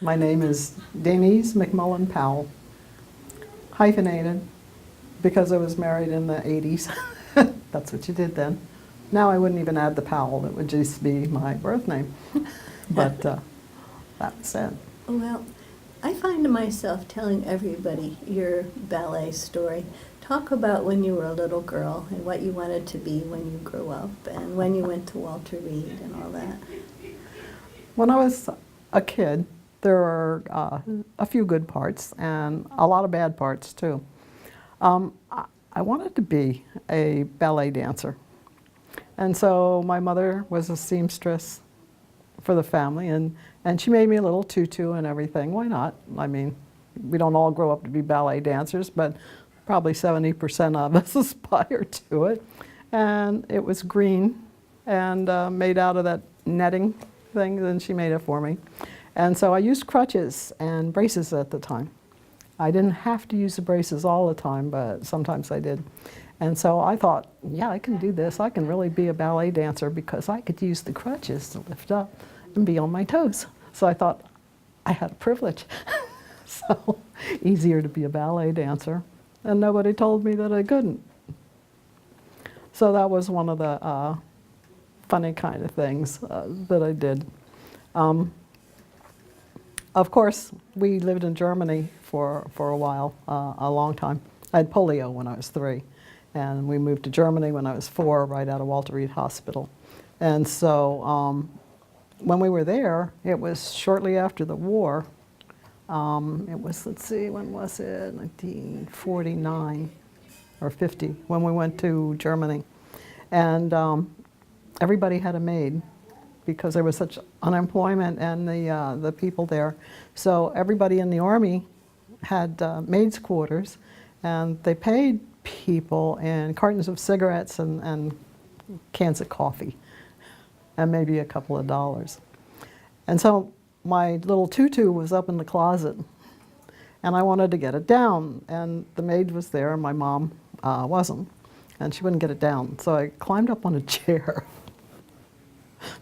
My name is Denise McMullin Powell, hyphenated because I was married in the 80s. That's what you did then. Now I wouldn't even add the Powell, it would just be my birth name. But that's it. Well, I find myself telling everybody your ballet story. Talk about when you were a little girl and what you wanted to be when you grew up and when you went to Walter Reed and all that. When I was a kid, there were a few good parts and a lot of bad parts too. I wanted to be a ballet dancer. And so my mother was a seamstress for the family, and she made me a little tutu and everything. Why not? I mean, we don't all grow up to be ballet dancers, but probably 70% of us aspire to it. And it was green and made out of that netting thing, and she made it for me. And so I used crutches and braces at the time. I didn't have to use the braces all the time, but sometimes I did. And so I thought, yeah, I can do this. I can really be a ballet dancer because I could use the crutches to lift up and be on my toes. So I thought I had a privilege. So easier to be a ballet dancer. And nobody told me that I couldn't. So that was one of the funny kind of things that I did. Of course, we lived in Germany for a while, a long time. I had polio when I was 3. And we moved to Germany when I was 4, right out of Walter Reed Hospital. And so when we were there, it was shortly after the war. It was, let's see, when was it? 1949 or 50, when we went to Germany. And everybody had a maid because there was such unemployment and the people there. So everybody in the Army had maids' quarters, and they paid people in cartons of cigarettes and cans of coffee, and maybe a couple of dollars. And so my little tutu was up in the closet, and I wanted to get it down, and the maid was there, and my mom wasn't, and she wouldn't get it down. So I climbed up on a chair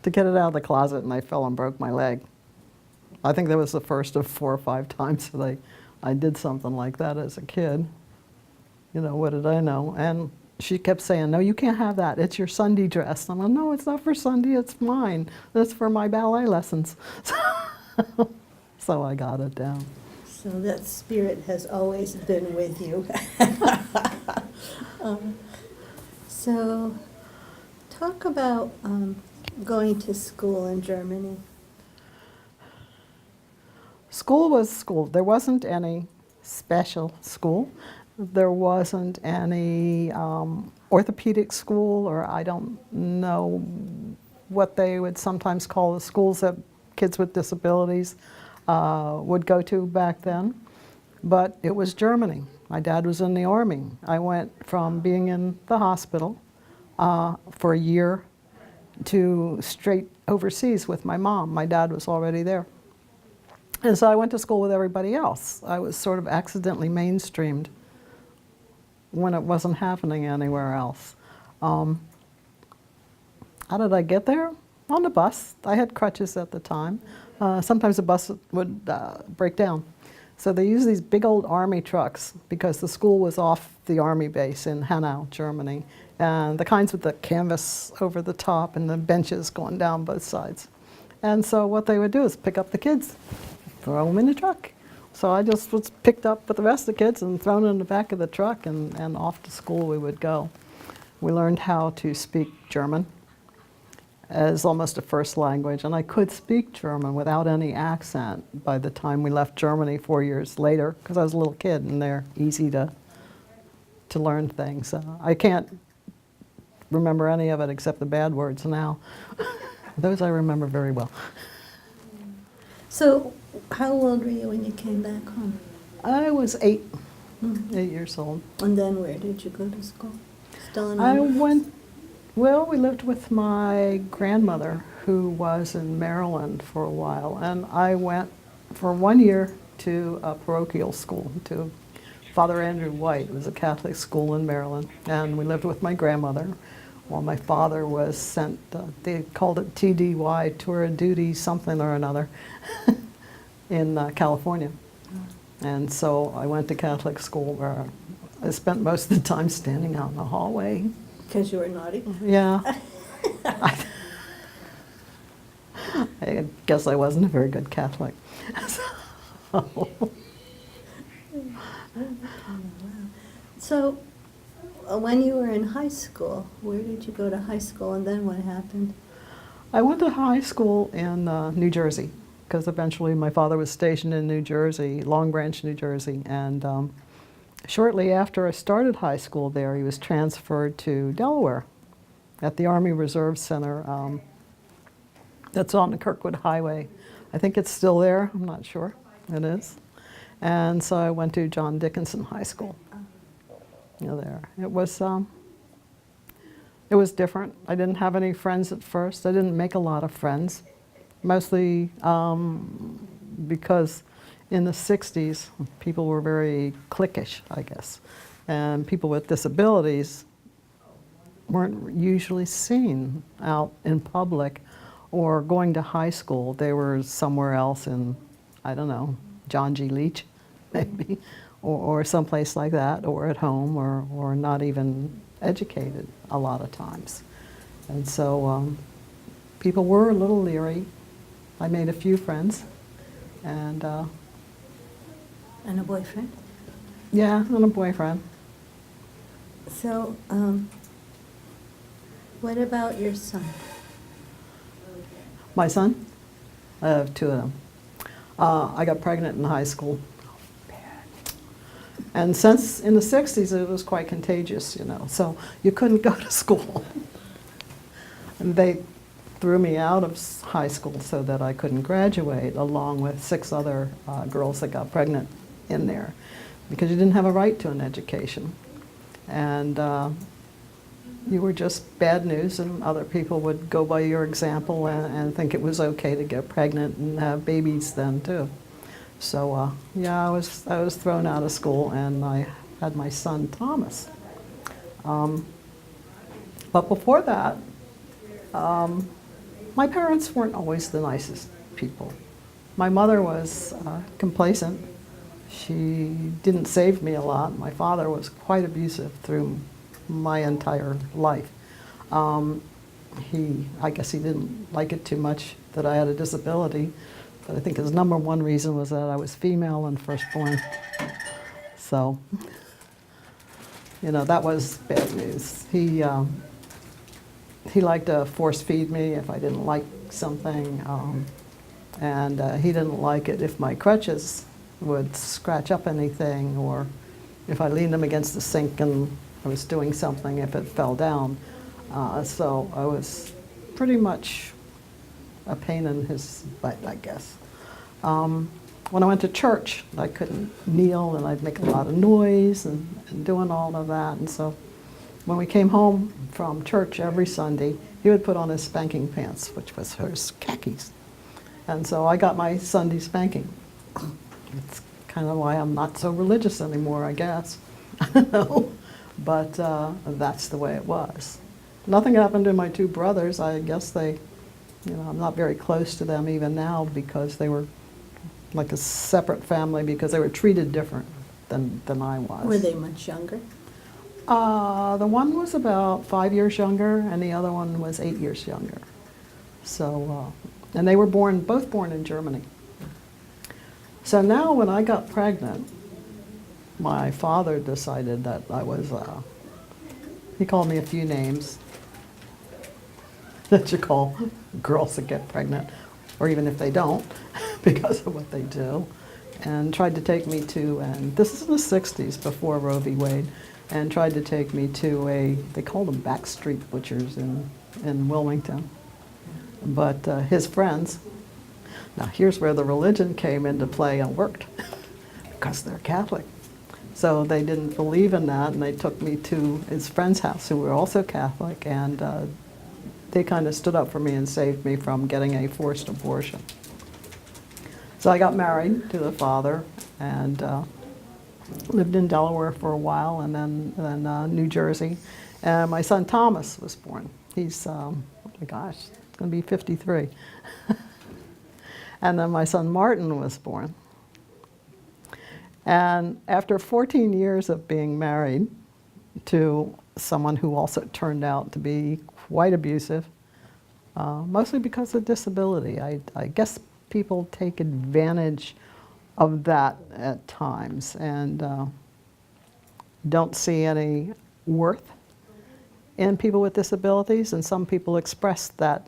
to get it out of the closet, and I fell and broke my leg. I think that was the first of 4 or 5 times that I did something like that as a kid. You know, what did I know? And she kept saying, no, you can't have that. It's your Sunday dress. I'm like, no, it's not for Sunday, it's mine. It's for my ballet lessons. So I got it down. So that spirit has always been with you. So talk about going to school in Germany. School was school. There wasn't any special school. There wasn't any orthopedic school, or I don't know what they would sometimes call the schools that kids with disabilities would go to back then. But it was Germany. My dad was in the Army. I went from being in the hospital for a year to straight overseas with my mom. My dad was already there. And so I went to school with everybody else. I was sort of accidentally mainstreamed when it wasn't happening anywhere else. How did I get there? On the bus. I had crutches at the time. Sometimes the bus would break down. So they used these big old army trucks because the school was off the army base in Hanau, Germany, and the kinds with the canvas over the top and the benches going down both sides. And so what they would do is pick up the kids, throw them in the truck. So I just was picked up with the rest of the kids and thrown in the back of the truck, and off to school we would go. We learned how to speak German as almost a first language, and I could speak German without any accent by the time we left Germany 4 years later, because I was a little kid and they're easy to learn things. I can't remember any of it except the bad words now. Those I remember very well. So how old were you when you came back home? I was 8 years old. And then where did you go to school? Still in I went, well, we lived with my grandmother, who was in Maryland for a while, and I went for 1 year to a parochial school, to Father Andrew White. It was a Catholic school in Maryland, and we lived with my grandmother while my father was sent, they called it TDY, tour of duty, something or another. in California. And so I went to Catholic school where I spent most of the time standing out in the hallway. Because you were naughty? Yeah. I guess I wasn't a very good Catholic. So, when you were in high school, where did you go to high school and then what happened? I went to high school in New Jersey because eventually my father was stationed in New Jersey, Long Branch, New Jersey, and shortly after I started high school there, he was transferred to Delaware at the Army Reserve Center. That's on the Kirkwood Highway. I think it's still there. I'm not sure. It is. And so I went to John Dickinson High School. There. It was different. I didn't have any friends at first. I didn't make a lot of friends, mostly because in the 60s, people were very cliquish, I guess. And people with disabilities weren't usually seen out in public or going to high school. They were somewhere else in, I don't know, John G. Leach, maybe, or someplace like that, or at home, or not even educated a lot of times. And so people were a little leery. I made a few friends. And a boyfriend? Yeah, and a boyfriend. So, what about your son? My son? I have two of them. I got pregnant in high school. And since in the 60s it was quite contagious, so you couldn't go to school. And they threw me out of high school so that I couldn't graduate, along with 6 other girls that got pregnant in there, because you didn't have a right to an education. And you were just bad news, and other people would go by your example and think it was okay to get pregnant and have babies then too. So yeah, I was thrown out of school, and I had my son Thomas. But before that, my parents weren't always the nicest people. My mother was complacent. She didn't save me a lot. My father was quite abusive through my entire life. I guess he didn't like it too much that I had a disability, but I think his #1 reason was that I was female and firstborn. So, that was bad news. He liked to force feed me if I didn't like something, and he didn't like it if my crutches would scratch up anything, or if I leaned them against the sink and I was doing something, if it fell down. So I was pretty much a pain in his butt, I guess. When I went to church, I couldn't kneel, and I'd make a lot of noise and doing all of that. And so when we came home from church every Sunday, he would put on his spanking pants, which was his khakis. And so I got my Sunday spanking. It's kind of why I'm not so religious anymore, I guess. I don't know. But that's the way it was. Nothing happened to my 2 brothers. I guess I'm not very close to them even now, because they were like a separate family, because they were treated different than I was. Were they much younger? The one was about 5 years younger, and the other one was 8 years younger. So, and they were both born in Germany. So now when I got pregnant, my father decided that I was, he called me a few names that you call girls that get pregnant, or even if they don't, because of what they do, and tried to take me to, and this is in the 60s, before Roe v. Wade, and tried to take me to they called them backstreet butchers in Wilmington. But his friends, now here's where the religion came into play and worked, because they're Catholic. So they didn't believe in that, and they took me to his friend's house, who were also Catholic, and they kind of stood up for me and saved me from getting a forced abortion. So I got married to the father, and lived in Delaware for a while, and then New Jersey. And my son Thomas was born. He's, oh my gosh, going to be 53. And then my son Martin was born. And after 14 years of being married to someone who also turned out to be quite abusive, mostly because of disability. I guess people take advantage of that at times and don't see any worth in people with disabilities, and some people express that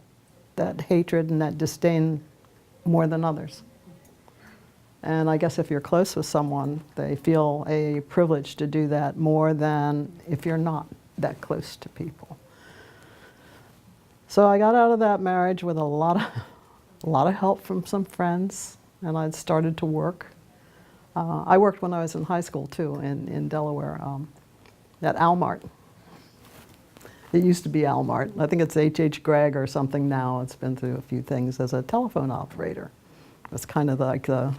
hatred and that disdain more than others. And I guess if you're close with someone, they feel a privilege to do that more than if you're not that close to people. So I got out of that marriage with a lot of help from some friends, and I'd started to work. I worked when I was in high school too, in Delaware, at Almart. It used to be Almart. I think it's H.H. Gregg or something now. It's been through a few things as a telephone operator. It's kind of like the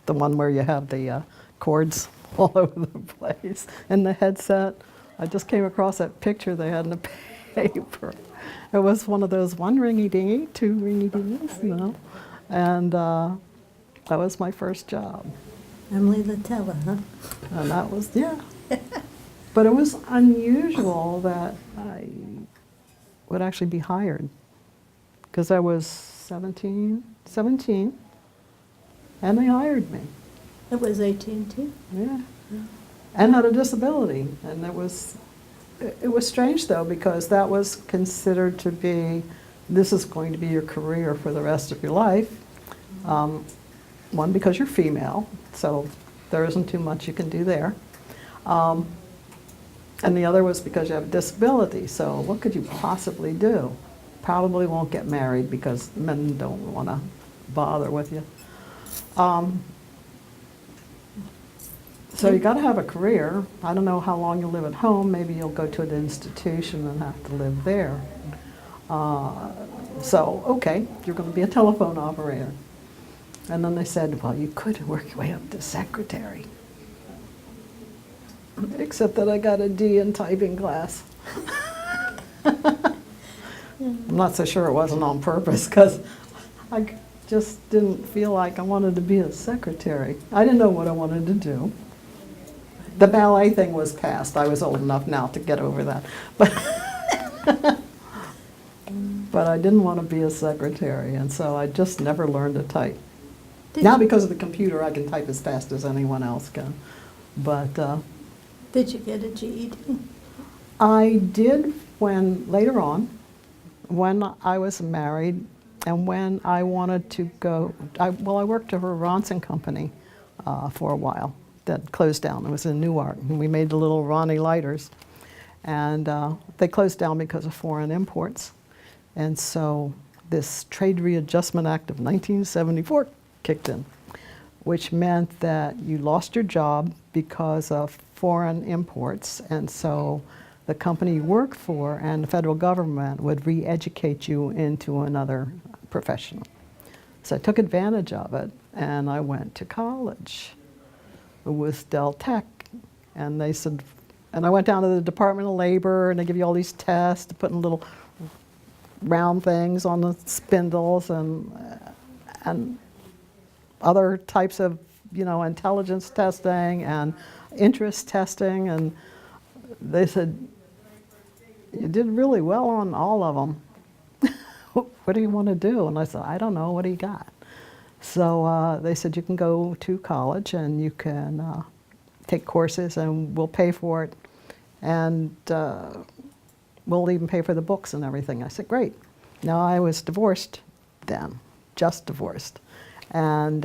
one where you have the cords all over the place and the headset. I just came across that picture they had in the paper. It was one of those one ringy dingy, two ringy dingies, you know. And that was my first job. Emily the Teller, huh? And that was, yeah. But it was unusual that I would actually be hired, because I was 17, and they hired me. It was AT&T? Yeah. And had a disability. And it was strange though, because that was considered to be, this is going to be your career for the rest of your life. One, because you're female, so there isn't too much you can do there. And the other was because you have a disability, so what could you possibly do? Probably won't get married because men don't want to bother with you. So you got to have a career. I don't know how long you'll live at home. Maybe you'll go to an institution and have to live there. So, okay, you're going to be a telephone operator. And then they said, well, you could work your way up to secretary. Except that I got a D in typing class. I'm not so sure it wasn't on purpose, because I just didn't feel like I wanted to be a secretary. I didn't know what I wanted to do. The ballet thing was past. I was old enough now to get over that. But I didn't want to be a secretary, and so I just never learned to type. Now because of the computer, I can type as fast as anyone else can. But did you get a GED? I did later on, when I was married and when I wanted to go, I worked for a Ronson company for a while that closed down. It was in Newark, and we made the little Ronnie lighters. And they closed down because of foreign imports. And so this Trade Readjustment Act of 1974 kicked in, which meant that you lost your job because of foreign imports, and so the company you worked for and the federal government would re-educate you into another profession. So I took advantage of it, and I went to college with Del Tech, and they said, and I went down to the Department of Labor, and they give you all these tests to put in little round things on the spindles, and other types of, intelligence testing and interest testing, and they said, you did really well on all of them. What do you want to do? And I said, I don't know, what do you got? So they said, you can go to college and you can take courses and we'll pay for it, and we'll even pay for the books and everything. I said, great. Now I was divorced then, just divorced. And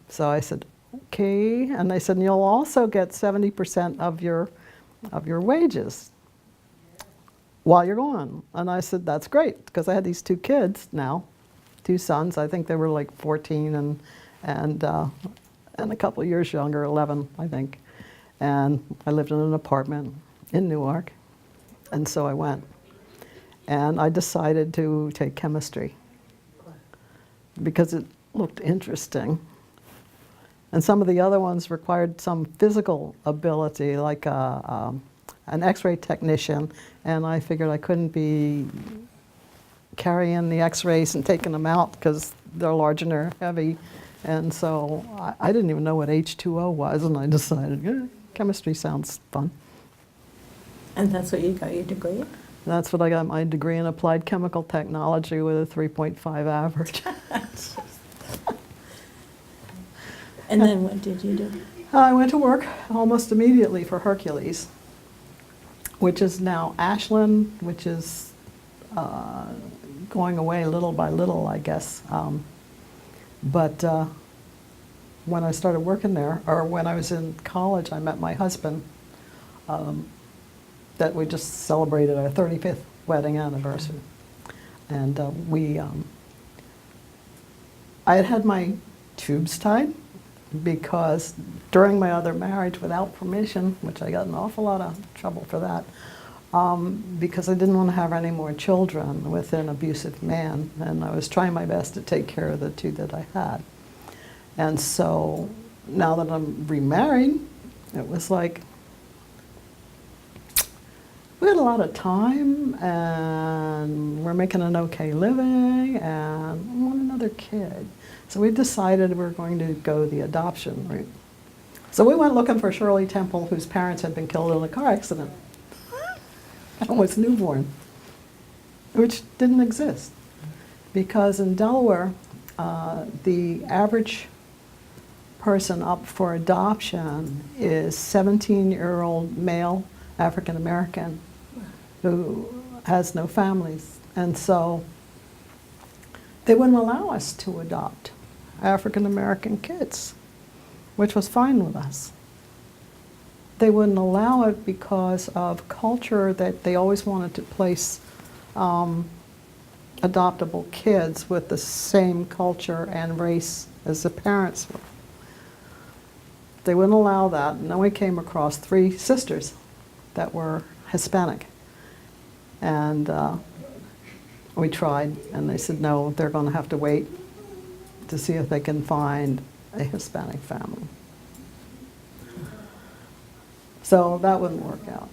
so I said, okay. And they said, you'll also get 70% of your wages while you're gone. And I said, that's great, because I had these two kids now, two sons. I think they were like 14 and a couple of years younger, 11, I think. And I lived in an apartment in Newark. And so I went. And I decided to take chemistry because it looked interesting. And some of the other ones required some physical ability, like an X-ray technician, and I figured I couldn't be carrying the x-rays and taking them out because they're large and they're heavy. And so I didn't even know what H2O was, and I decided, chemistry sounds fun. And that's what you got your degree in? That's what I got my degree in, applied chemical technology with a 3.5 average. And then what did you do? I went to work almost immediately for Hercules, which is now Ashland, which is going away little by little, I guess. But when I started working there, or when I was in college, I met my husband. That we just celebrated our 35th wedding anniversary. And I had had my tubes tied because during my other marriage without permission, which I got an awful lot of trouble for that, because I didn't want to have any more children with an abusive man, and I was trying my best to take care of the two that I had. And so now that I'm remarried, it was like, we had a lot of time, and we're making an okay living, and I want another kid. So we decided we were going to go the adoption route. So we went looking for Shirley Temple, whose parents had been killed in a car accident and was newborn, which didn't exist. Because in Delaware, the average person up for adoption is 17-year-old male African American who has no families. And so they wouldn't allow us to adopt African American kids, which was fine with us. They wouldn't allow it because of culture, that they always wanted to place adoptable kids with the same culture and race as the parents were. They wouldn't allow that, and then we came across 3 sisters that were Hispanic. And we tried, and they said, no, they're going to have to wait to see if they can find a Hispanic family. So that wouldn't work out.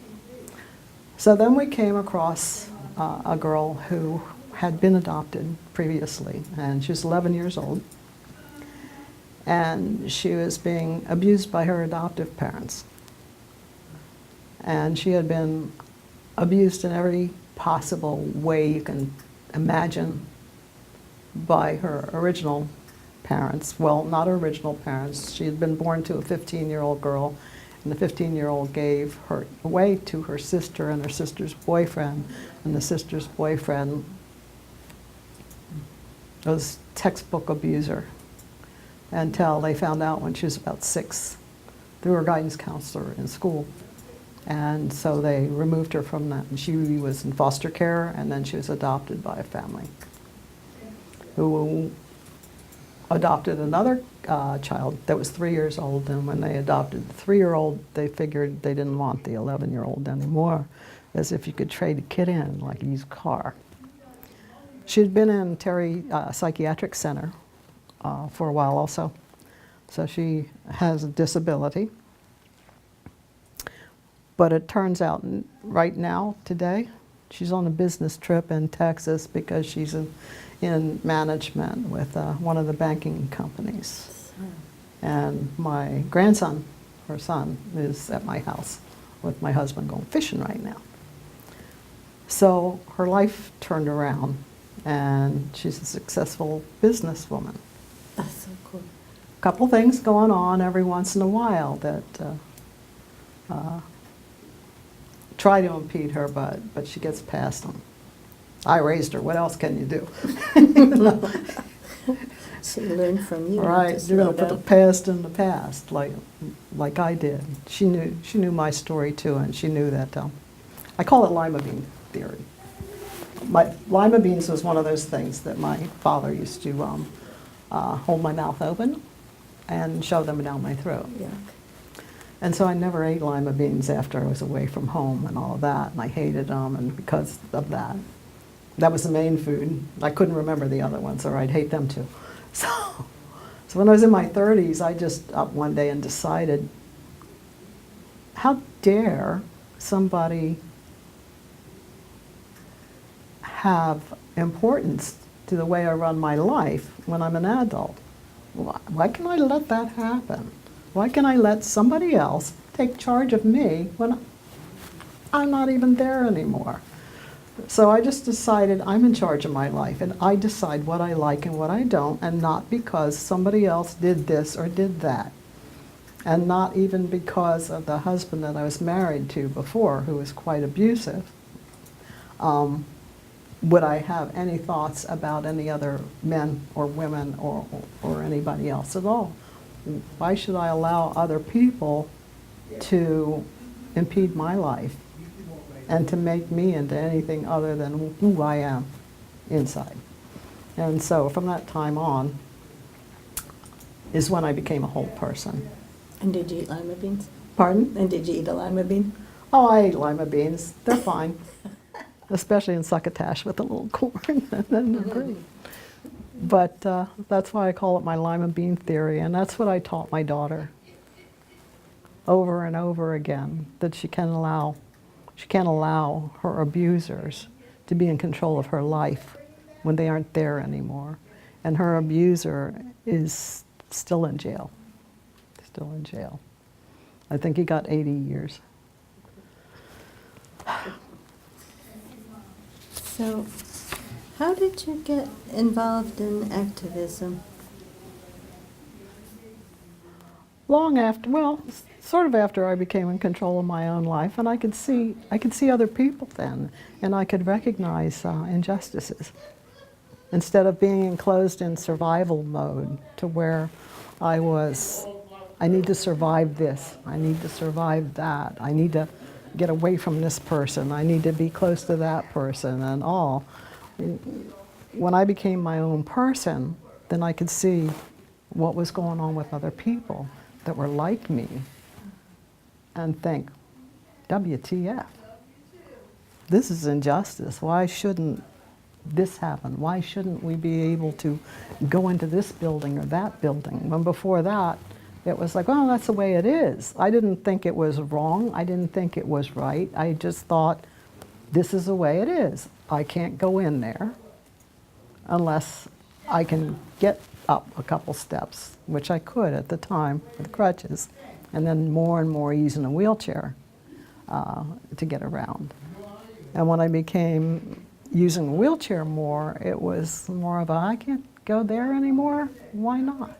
So then we came across a girl who had been adopted previously, and she was 11 years old. And she was being abused by her adoptive parents. And she had been abused in every possible way you can imagine by her original parents. Well, not her original parents. She had been born to a 15-year-old girl, and the 15-year-old gave her away to her sister and her sister's boyfriend, and the sister's boyfriend was textbook abuser until they found out when she was about 6 through her guidance counselor in school. And so they removed her from that. And she was in foster care, and then she was adopted by a family who adopted another child that was 3 years old. And when they adopted the 3-year-old, they figured they didn't want the 11-year-old anymore, as if you could trade a kid in like a used car. She'd been in Terry Psychiatric Center for a while also. So she has a disability. But it turns out right now, today, she's on a business trip in Texas because she's in management with one of the banking companies. And my grandson, her son, is at my house with my husband going fishing right now. So her life turned around, and she's a successful businesswoman. That's so cool. A couple things going on every once in a while that try to impede her, but she gets past them. I raised her. What else can you do? She learned from you. Right. You're going to put the past in the past, like I did. She knew my story too, and she knew that. I call it lima bean theory. Lima beans was one of those things that my father used to hold my mouth open and shove them down my throat. Yeah. And so I never ate lima beans after I was away from home and all of that, and I hated them, and because of that. That was the main food. I couldn't remember the other ones, or I'd hate them too. So when I was in my 30s, I just up one day and decided, how dare somebody have importance to the way I run my life when I'm an adult. Why can I let that happen? Why can I let somebody else take charge of me when I'm not even there anymore? So I just decided I'm in charge of my life, and I decide what I like and what I don't, and not because somebody else did this or did that. And not even because of the husband that I was married to before, who was quite abusive, would I have any thoughts about any other men or women or anybody else at all. Why should I allow other people to impede my life and to make me into anything other than who I am inside? And so from that time on is when I became a whole person. And did you eat lima beans? Pardon? And did you eat a lima bean? Oh, I ate lima beans. They're fine. Especially in succotash with a little corn. Then they're great. But that's why I call it my lima bean theory, and that's what I taught my daughter over and over again, that she can't allow her abusers to be in control of her life when they aren't there anymore. And her abuser is still in jail. Still in jail. I think he got 80 years. So, how did you get involved in activism? Long after, well, sort of after I became in control of my own life, and I could see other people then, and I could recognize injustices instead of being enclosed in survival mode, to where I need to survive this, I need to survive that, I need to get away from this person, I need to be close to that person and all. When I became my own person, then I could see what was going on with other people that were like me and think, WTF, this is injustice. Why shouldn't this happen? Why shouldn't we be able to go into this building or that building? When before that, it was like, well, that's the way it is. I didn't think it was wrong. I didn't think it was right. I just thought, this is the way it is. I can't go in there unless I can get up a couple steps, which I could at the time with crutches, and then more and more using a wheelchair to get around. And when I became using a wheelchair more, it was more of a, I can't go there anymore, why not?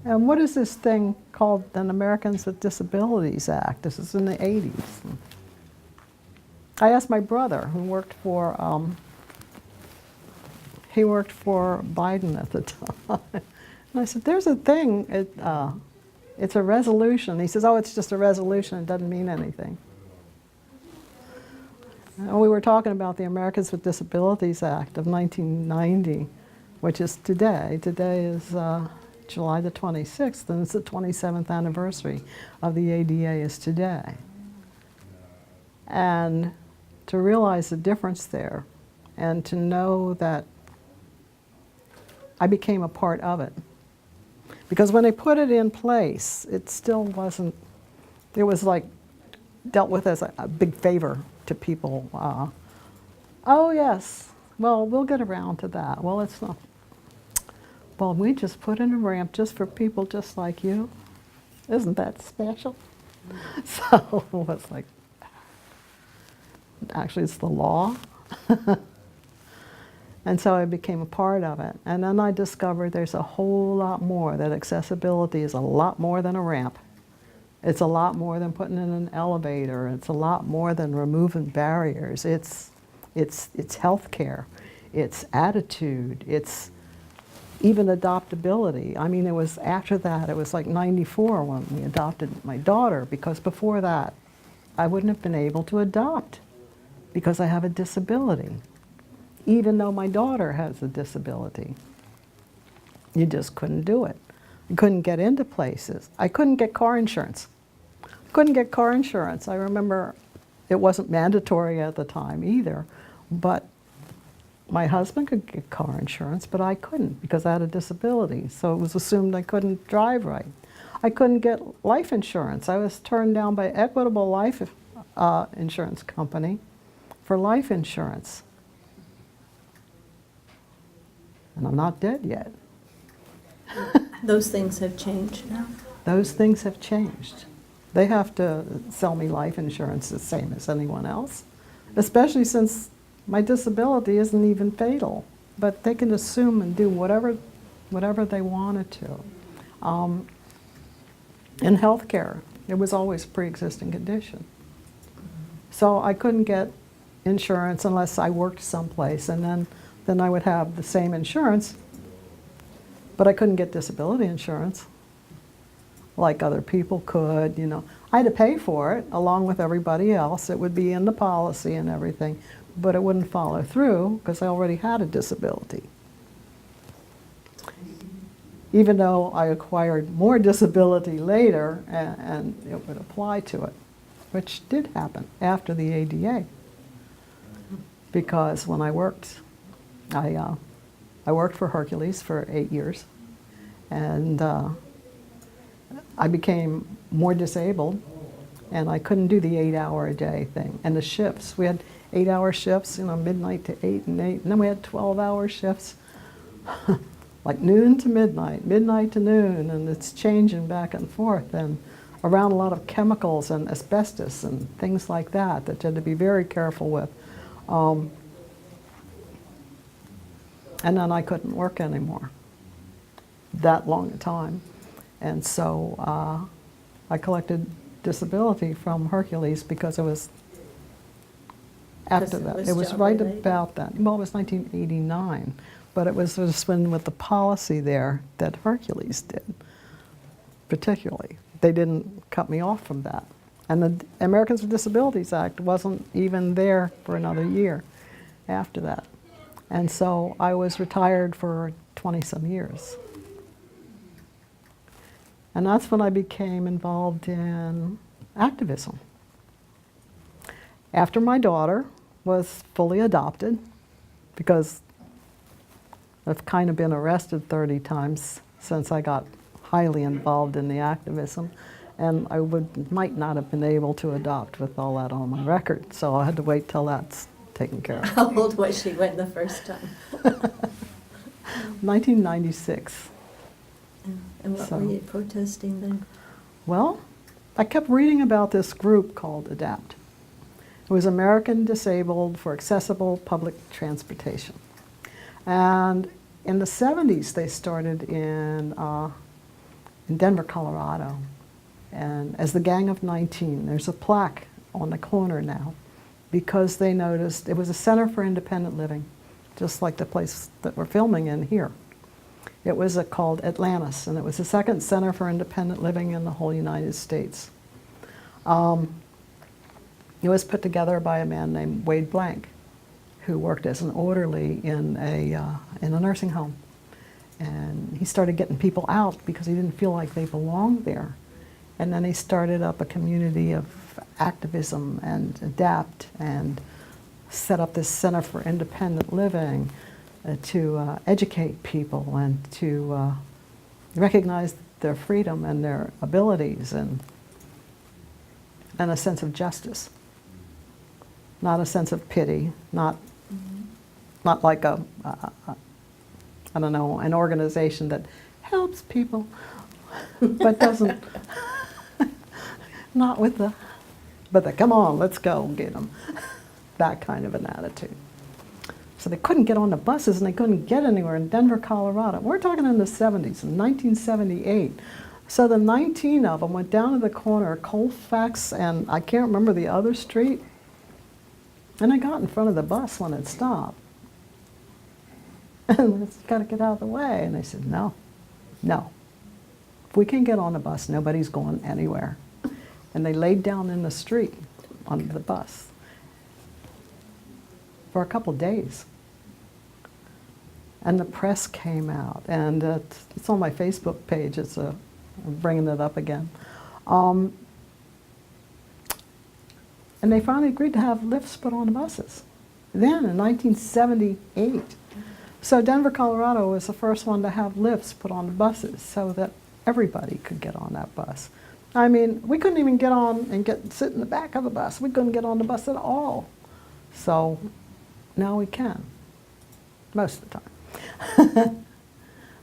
And what is this thing called an Americans with Disabilities Act? This is in the 80s. I asked my brother, who worked for Biden at the time. And I said, there's a thing, it's a resolution. He says, oh, it's just a resolution, it doesn't mean anything. And we were talking about the Americans with Disabilities Act of 1990, which is today. Today is July the 26th, and it's the 27th anniversary of the ADA is today. And to realize the difference there, and to know that I became a part of it. Because when they put it in place, it still wasn't, it was like dealt with as a big favor to people. Oh yes, well, we'll get around to that. Well, it's not. Well, we just put in a ramp just for people just like you. Isn't that special? So it's like, actually it's the law. And so I became a part of it. And then I discovered there's a whole lot more, that accessibility is a lot more than a ramp. It's a lot more than putting in an elevator. It's a lot more than removing barriers. It's health care. It's attitude. It's even adoptability. I mean, it was after that, it was like 94 when we adopted my daughter, because before that, I wouldn't have been able to adopt because I have a disability. Even though my daughter has a disability. You just couldn't do it. You couldn't get into places. I couldn't get car insurance. Couldn't get car insurance. I remember it wasn't mandatory at the time either, but my husband could get car insurance, but I couldn't because I had a disability. So it was assumed I couldn't drive right. I couldn't get life insurance. I was turned down by Equitable Life Insurance Company for life insurance. and I'm not dead yet. Those things have changed now. Those things have changed. They have to sell me life insurance the same as anyone else, especially since my disability isn't even fatal. But they can assume and do whatever they wanted to. In healthcare, it was always a pre-existing condition. So I couldn't get insurance unless I worked someplace, and then I would have the same insurance, but I couldn't get disability insurance like other people could, you know. I had to pay for it along with everybody else. It would be in the policy and everything, but it wouldn't follow through because I already had a disability. Even though I acquired more disability later and it would apply to it, which did happen after the ADA. Because when I worked, I worked for Hercules for 8 years, and I became more disabled, and I couldn't do the 8-hour-a-day thing. And the shifts, we had 8-hour shifts, you know, midnight to 8 and 8, and then we had 12-hour shifts, like noon to midnight, midnight to noon, and it's changing back and forth, and around a lot of chemicals and asbestos and things like that that you had to be very careful with. And then I couldn't work anymore that long a time. And so I collected disability from Hercules because it was after that. It was right about that. Well, it was 1989, but it was when with the policy there that Hercules did, particularly. They didn't cut me off from that. And the Americans with Disabilities Act wasn't even there for another year after that. And so I was retired for 20-some years. And that's when I became involved in activism. After my daughter was fully adopted, because I've kind of been arrested 30 times since I got highly involved in the activism, and I might not have been able to adopt with all that on my record, so I had to wait till that's taken care of. How old was she when the first time? 1996. And what were you protesting then? Well, I kept reading about this group called ADAPT. It was American Disabled for Accessible Public Transportation. And in the 70s, they started in Denver, Colorado, and as the Gang of 19. There's a plaque on the corner now because they noticed it was a center for independent living, just like the place that we're filming in here. It was called Atlantis, and it was the second center for independent living in the whole United States. It was put together by a man named Wade Blank, who worked as an orderly in a nursing home. And he started getting people out because he didn't feel like they belonged there. And then he started up a community of activism and ADAPT and set up this Center for Independent Living to educate people and to recognize their freedom and their abilities and a sense of justice. Not a sense of pity, not like I don't know, an organization that helps people, but doesn't, not with but come on, let's go get them, that kind of an attitude. So they couldn't get on the buses and they couldn't get anywhere in Denver, Colorado. We're talking in the 70s, in 1978. So the 19 of them went down to the corner of Colfax and I can't remember the other street, and I got in front of the bus when it stopped. And it's got to get out of the way. And they said, no. If we can get on the bus, nobody's going anywhere. And they laid down in the street on the bus for a couple days. And the press came out, and it's on my Facebook page. I'm bringing it up again. And they finally agreed to have lifts put on the buses. Then, in 1978. So Denver, Colorado was the first one to have lifts put on the buses so that everybody could get on that bus. I mean, we couldn't even get on and sit in the back of the bus. We couldn't get on the bus at all. So now we can, most of the time.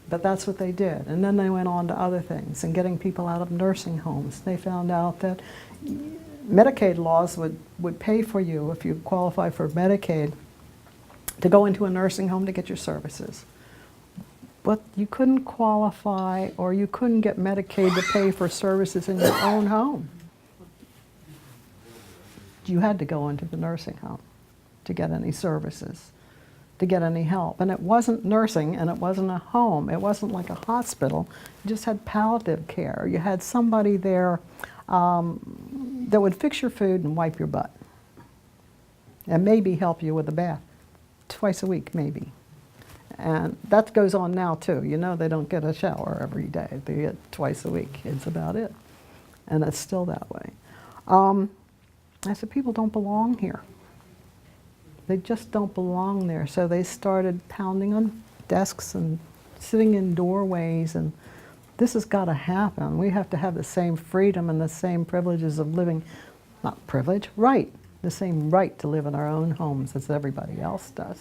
But that's what they did. And then they went on to other things and getting people out of nursing homes. They found out that Medicaid laws would pay for you, if you qualify for Medicaid, to go into a nursing home to get your services. But you couldn't qualify, or you couldn't get Medicaid to pay for services in your own home. You had to go into the nursing home to get any services, to get any help. And it wasn't nursing, and it wasn't a home. It wasn't like a hospital. You just had palliative care. You had somebody there that would fix your food and wipe your butt, and maybe help you with a bath twice a week, maybe. And that goes on now too. You know, they don't get a shower every day. They get twice a week. It's about it. And it's still that way. I said, people don't belong here. They just don't belong there. So they started pounding on desks and sitting in doorways, and this has got to happen. We have to have the same freedom and the same privileges of living, not privilege, right, the same right to live in our own homes as everybody else does.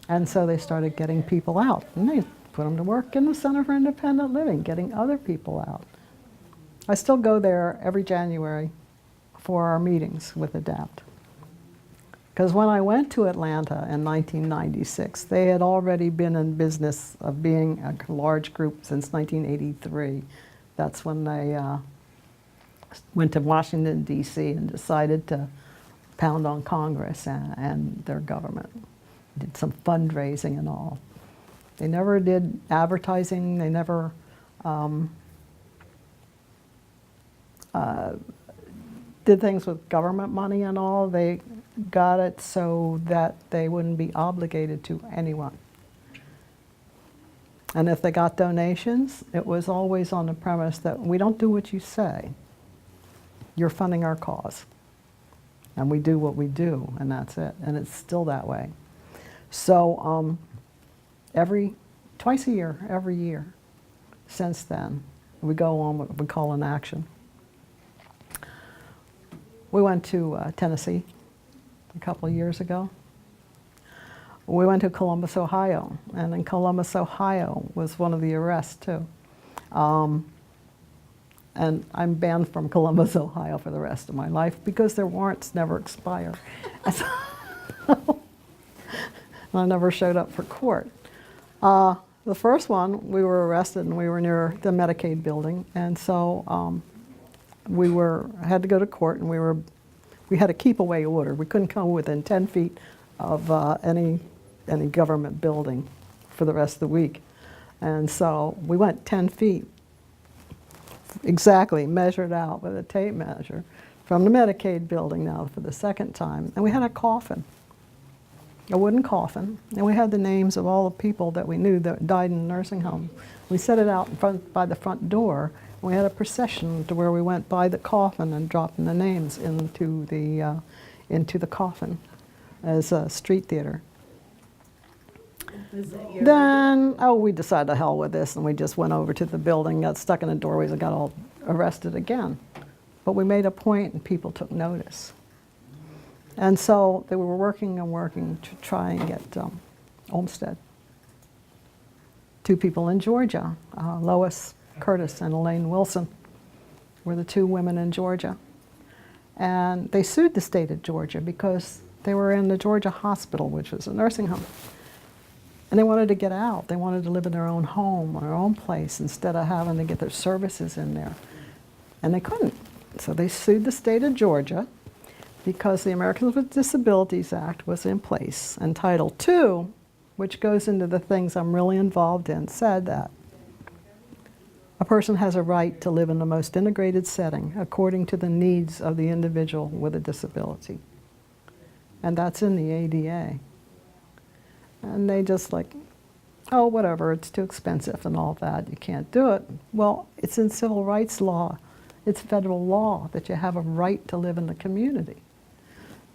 And so they started getting people out, and they put them to work in the Center for Independent Living, getting other people out. I still go there every January for our meetings with ADAPT. Because when I went to Atlanta in 1996, they had already been in business of being a large group since 1983. That's when they went to Washington, D.C. and decided to pound on Congress and their government. Did some fundraising and all. They never did advertising. They never did things with government money and all. They got it so that they wouldn't be obligated to anyone. And if they got donations, it was always on the premise that we don't do what you say. You're funding our cause. And we do what we do, and that's it. And it's still that way. So twice a year, every year, since then, we go on what we call an action. We went to Tennessee a couple of years ago. We went to Columbus, Ohio, and in Columbus, Ohio was one of the arrests too. And I'm banned from Columbus, Ohio for the rest of my life because their warrants never expire. I never showed up for court. The first one, we were arrested and we were near the Medicaid building, and so we had to go to court, and we had a keep-away order. We couldn't come within 10 feet of any government building for the rest of the week. And so we went 10 feet, exactly measured out with a tape measure, from the Medicaid building now for the second time. And we had a coffin, a wooden coffin, and we had the names of all the people that we knew that died in the nursing home. We set it out in front, by the front door. We had a procession to where we went by the coffin and dropping the names into the coffin as a street theater. Then, we decided to hell with this, and we just went over to the building, got stuck in the doorways, and got all arrested again. But we made a point, and people took notice. And so they were working and working to try and get Olmsted. 2 people in Georgia, Lois Curtis and Elaine Wilson, were the 2 women in Georgia. And they sued the state of Georgia because they were in the Georgia hospital, which was a nursing home. And they wanted to get out. They wanted to live in their own home or their own place instead of having to get their services in there. And they couldn't. So they sued the state of Georgia because the Americans with Disabilities Act was in place. And Title II, which goes into the things I'm really involved in, said that a person has a right to live in the most integrated setting according to the needs of the individual with a disability. And that's in the ADA. And they just like, oh, whatever, it's too expensive and all that, you can't do it. Well, it's in civil rights law. It's federal law that you have a right to live in the community.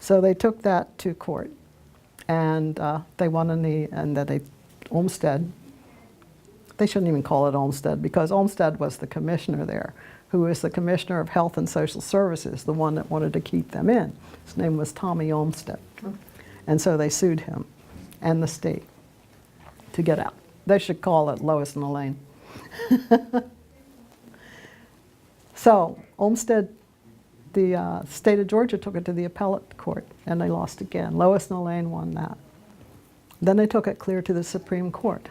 So they took that to court, and they won Olmsted. They shouldn't even call it Olmsted, because Olmsted was the commissioner there, who was the commissioner of Health and Social Services, the one that wanted to keep them in. His name was Tommy Olmsted. And so they sued him and the state to get out. They should call it Lois and Elaine. So Olmsted, the state of Georgia took it to the appellate court, and they lost again. Lois and Elaine won that. Then they took it clear to the Supreme Court.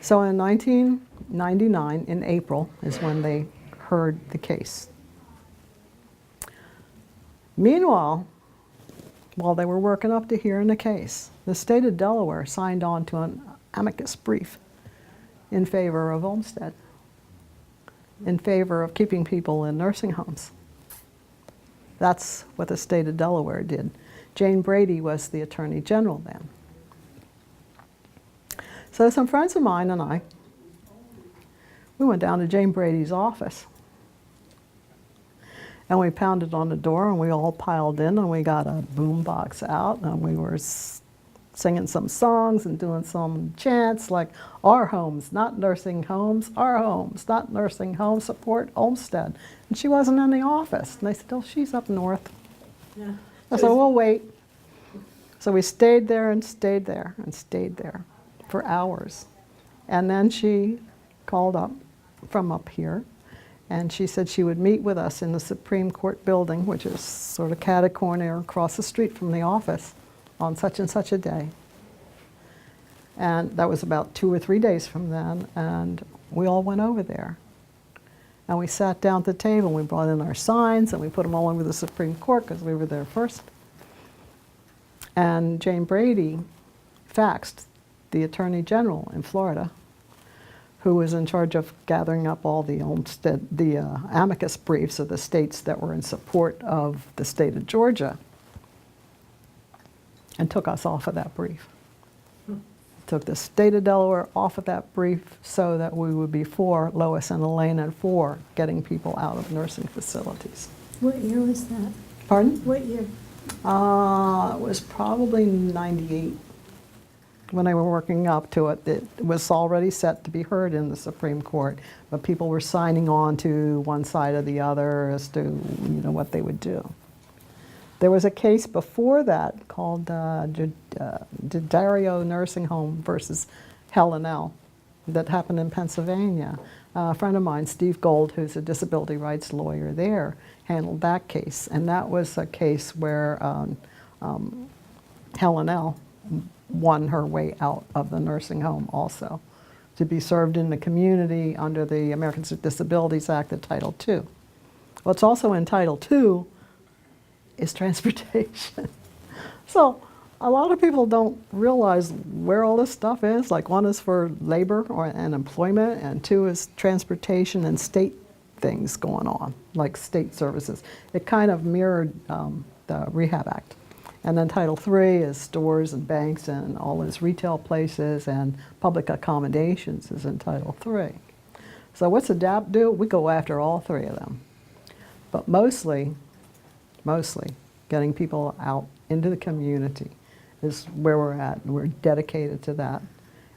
So in 1999, in April, is when they heard the case. Meanwhile, while they were working up to hearing the case, the state of Delaware signed on to an amicus brief in favor of Olmsted, in favor of keeping people in nursing homes. That's what the state of Delaware did. Jane Brady was the Attorney General then. So some friends of mine and I, we went down to Jane Brady's office. And we pounded on the door, and we all piled in, and we got a boom box out, and we were singing some songs and doing some chants like, "Our homes, not nursing homes, our homes, not nursing homes, support Olmsted." And she wasn't in the office. And they said, "Oh, she's up north." Yeah. I said, "We'll wait." So we stayed there and stayed there and stayed there for hours. And then she called up from up here, and she said she would meet with us in the Supreme Court building, which is sort of cat-a-corner across the street from the office, on such and such a day. And that was about 2 or 3 days from then, and we all went over there. And we sat down at the table, and we brought in our signs, and we put them all over the Supreme Court because we were there first. And Jane Brady faxed the Attorney General in Florida, who was in charge of gathering up all the amicus briefs of the states that were in support of the state of Georgia, and took us off of that brief. Took the state of Delaware off of that brief so that we would be for Lois and Elaine and for getting people out of nursing facilities. What year was that? Pardon? What year? It was probably 98 when they were working up to it. It was already set to be heard in the Supreme Court, but people were signing on to one side or the other as to what they would do. There was a case before that called Dario Nursing Home versus Helen L. that happened in Pennsylvania. A friend of mine, Steve Gold, who's a disability rights lawyer there, handled that case. And that was a case where Helen L. won her way out of the nursing home also, to be served in the community under the Americans with Disabilities Act of Title II. What's also in Title II is transportation. So a lot of people don't realize where all this stuff is. Like, one is for labor and employment, and 2 is transportation and state things going on, like state services. It kind of mirrored the Rehab Act. And then Title III is stores and banks and all those retail places, and public accommodations is in Title III. So what's ADAPT do? We go after all 3 of them. But mostly getting people out into the community is where we're at. We're dedicated to that.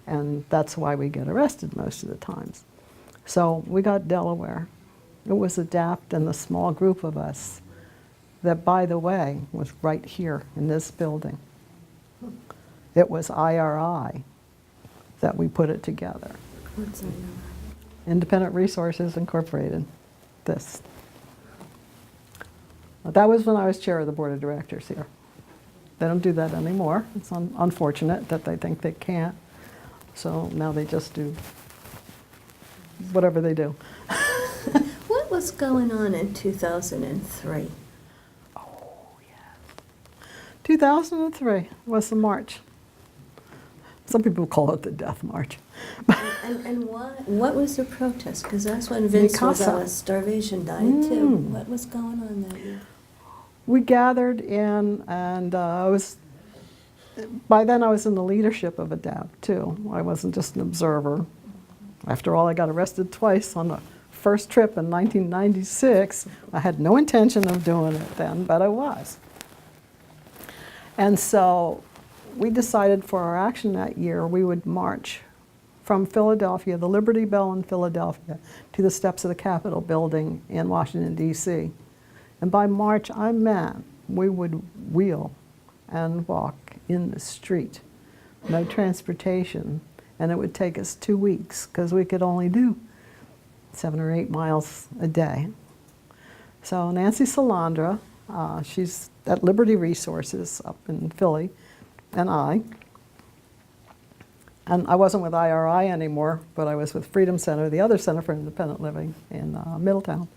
And that's why we get arrested most of the times. So we got Delaware. It was ADAPT and the small group of us that, by the way, was right here in this building. It was IRI that we put it together. What's IRI? Independent Resources Incorporated. This. That was when I was chair of the board of directors here. They don't do that anymore. It's unfortunate that they think they can't. So now they just do whatever they do. What was going on in 2003? 2003 was the march. Some people call it the Death March. And what was the protest? Because that's when Vince was starvation died too. What was going on that year? We gathered in, and by then I was in the leadership of ADAPT too. I wasn't just an observer. After all, I got arrested twice on the first trip in 1996. I had no intention of doing it then, but I was. And so we decided for our action that year we would march from Philadelphia, the Liberty Bell in Philadelphia, to the steps of the Capitol building in Washington, D.C. And by March, I meant we would wheel and walk in the street no transportation, and it would take us 2 weeks because we could only do 7 or 8 miles a day. So Nancy Salandra, she's at Liberty Resources up in Philly, and I wasn't with IRI anymore, but I was with Freedom Center, the other Center for Independent Living in Middletown,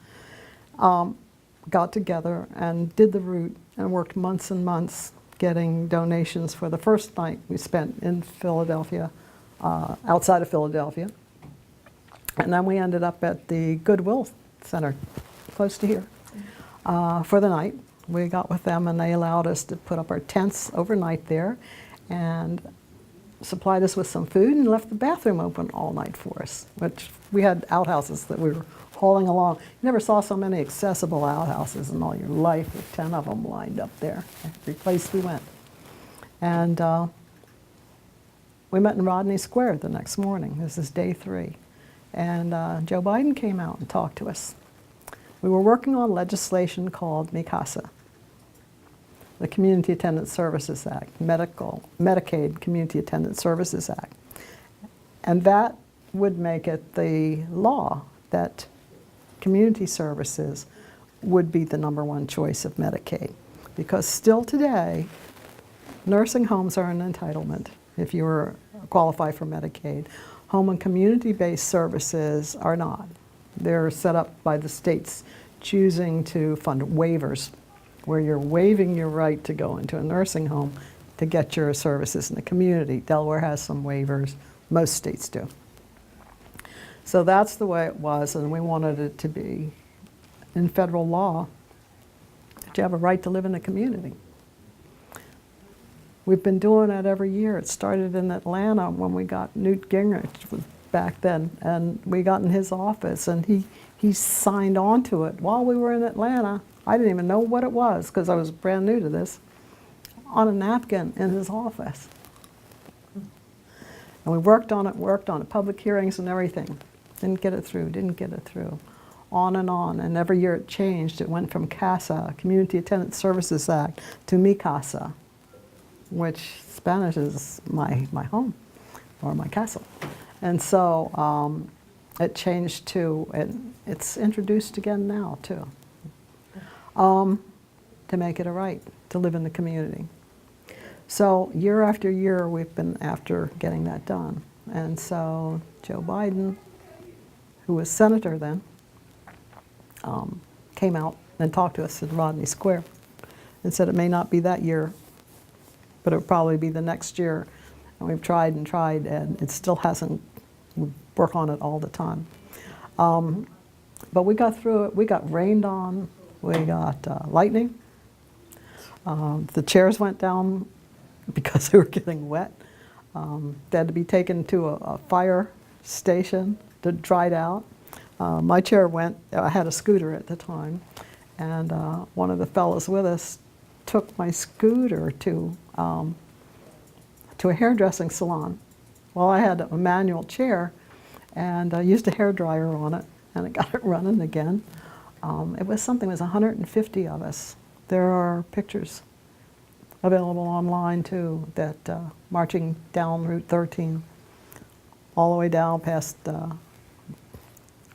got together and did the route and worked months and months getting donations for the first night we spent in Philadelphia, outside of Philadelphia. And then we ended up at the Goodwill Center, close to here, for the night. We got with them and they allowed us to put up our tents overnight there and supplied us with some food and left the bathroom open all night for us, which we had outhouses that we were hauling along. You never saw so many accessible outhouses in all your life, with 10 of them lined up there, every place we went. And we met in Rodney Square the next morning. This is day 3. And Joe Biden came out and talked to us. We were working on legislation called MICASA, the Community Attendant Services Act, Medicaid Community Attendant Services Act. And that would make it the law that community services would be the #1 choice of Medicaid. Because still today, nursing homes are an entitlement if you qualify for Medicaid. Home and community-based services are not. They're set up by the states choosing to fund waivers, where you're waiving your right to go into a nursing home to get your services in the community. Delaware has some waivers, most states do. So that's the way it was, and we wanted it to be in federal law that you have a right to live in the community. We've been doing it every year. It started in Atlanta when we got Newt Gingrich was back then, and we got in his office, and he signed on to it while we were in Atlanta. I didn't even know what it was because I was brand new to this, on a napkin in his office. And we worked on it, public hearings and everything. Didn't get it through, on, and every year it changed. It went from CASA, Community Attendant Services Act, to MICASA, which Spanish is my home, or my castle. And so it changed to, and it's introduced again now too, to make it a right to live in the community. So year after year we've been after getting that done. And so Joe Biden, who was senator then, came out and talked to us at Rodney Square and said it may not be that year, but it would probably be the next year. And we've tried and tried, and it still hasn't. We work on it all the time. But we got through it. We got rained on. We got lightning. The chairs went down because they were getting wet. They had to be taken to a fire station to dry it out. My chair went. I had a scooter at the time, and one of the fellows with us took my scooter to a hairdressing salon. Well, I had a manual chair, and I used a hairdryer on it, and it got it running again. It was 150 of us. There are pictures available online too, that marching down Route 13, all the way down past,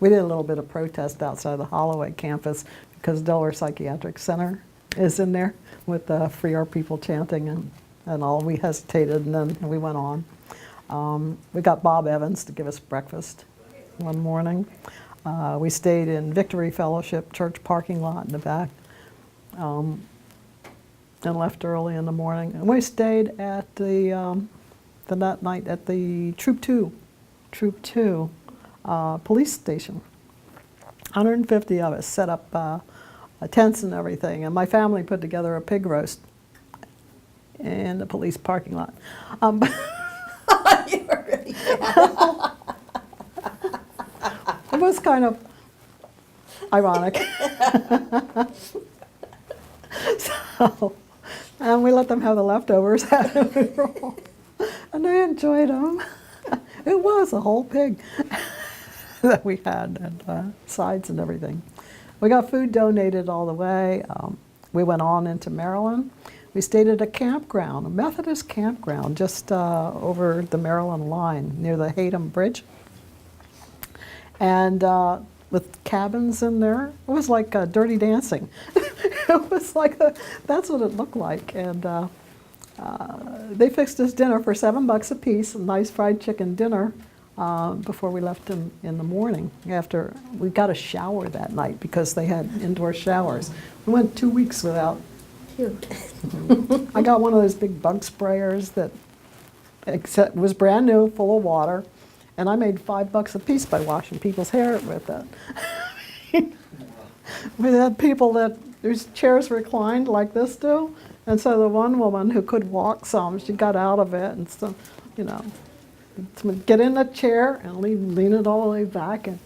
we did a little bit of protest outside the Holloway campus because Delaware Psychiatric Center is in there with Free Our People chanting and all. We hesitated and then we went on. We got Bob Evans to give us breakfast one morning. We stayed in Victory Fellowship Church parking lot in the back, and left early in the morning. And we stayed at that night at the Troop 2 police station. 150 of us set up tents and everything, and my family put together a pig roast in the police parking lot. You already It was kind of ironic. So, and we let them have the leftovers, and they enjoyed them. It was a whole pig that we had, and sides and everything. We got food donated all the way. We went on into Maryland. We stayed at a campground, a Methodist campground, just over the Maryland line near the Hatem Bridge. And with cabins in there. It was like Dirty Dancing. It was like, that's what it looked like. And they fixed us dinner for $7 a piece, a nice fried chicken dinner before we left in the morning. After we got a shower that night because they had indoor showers. We went 2 weeks without. Cute. I got one of those big bug sprayers that was brand new, full of water, and I made $5 a piece by washing people's hair with it. We had people whose chairs reclined like this do, and so the one woman who could walk some, she got out of it and so, you know, get in the chair and lean it all the way back, and